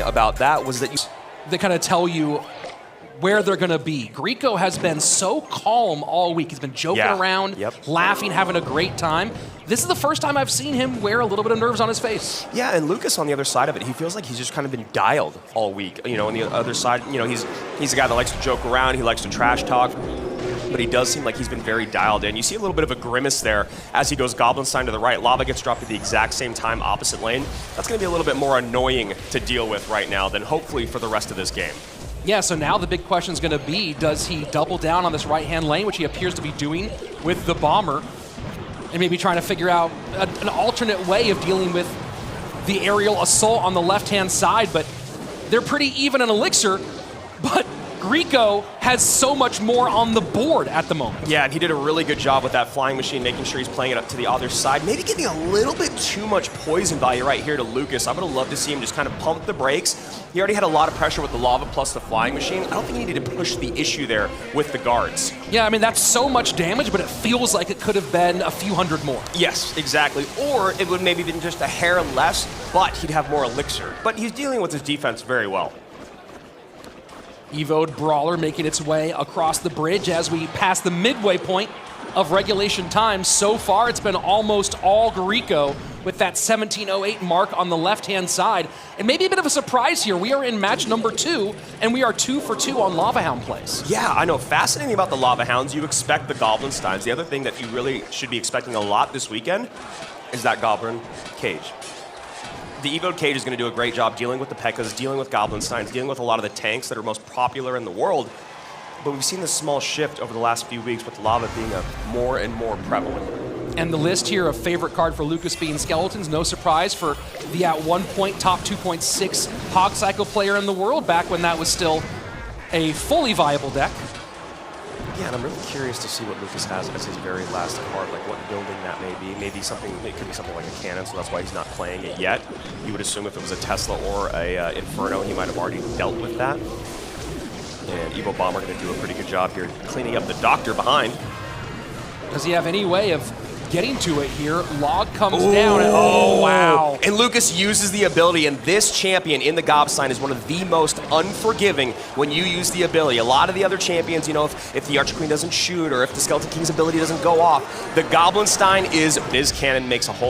about that was that they kind of tell you where they're going to be. Guriko has been so calm all week. He's been joking around, laughing, having a great time. This is the first time I've seen him wear a little bit of nerves on his face. Yeah, and Lucas on the other side of it, he feels like he's just kind of been dialed all week. You know, on the other side, you know, he's a guy that likes to joke around, he likes to trash talk, but he does seem like he's been very dialed in. You see a little bit of a grimace there as he goes Goblinstein to the right. Lava gets dropped at the exact same time, opposite lane. That's going to be a little bit more annoying to deal with right now than hopefully for the rest of this game. Yeah, so now the big question is going to be, does he double down on this right-hand lane, which he appears to be doing with the Bomber, and maybe trying to figure out an alternate way of dealing with the aerial assault on the left-hand side, but they're pretty even in Elixir, but Guriko has so much more on the board at the moment. Yeah, and he did a really good job with that flying machine, making sure he's playing it up to the other side, maybe giving a little bit too much poison value right here to Lucas. I would have loved to see him just kind of pump the brakes. He already had a lot of pressure with the lava plus the flying machine. I don't think he needed to push the issue there with the guards. Yeah, I mean, that's so much damage, but it feels like it could have been a few hundred more. Yes, exactly. Or it would maybe been just a hair less, but he'd have more Elixir. But he's dealing with his defense very well. Evo'd Brawler making its way across the bridge as we pass the midway point of regulation time. So far, it's been almost all Guriko with that 17:08 mark on the left-hand side. And maybe a bit of a surprise here. We are in match number 2, and we are 2 for 2 on Lava Hound plays. Yeah, I know. Fascinating about the Lava Hounds, you expect the Goblinsteins. The other thing that you really should be expecting a lot this weekend is that Goblin Cage. The Evo'd Cage is going to do a great job dealing with the P.E.K.K.A.s, dealing with Goblinsteins, dealing with a lot of the tanks that are most popular in the world. But we've seen this small shift over the last few weeks with Lava being a more and more prevalent. And the list here of favorite card for Lucas being Skeletons, no surprise for the at one point top 2.6 Hog Cycle player in the world, back when that was still a fully viable deck. Yeah, and I'm really curious to see what Lucas has as his very last card, like what building that may be. Maybe something, it could be something like a cannon, so that's why he's not playing it yet. You would assume if it was a Tesla or a Inferno, he might have already dealt with that. And Evo Bomber going to do a pretty good job here cleaning up the Doctor behind. Does he have any way of getting to it here? Log comes down. And, oh, wow. And Lucas uses the ability, and this champion in the Gobstein is one of the most unforgiving when you use the ability. A lot of the other champions, you know, if the Archer Queen doesn't shoot or if the Skeleton King's ability doesn't go off, the Goblinstein is Biz Cannon makes a whole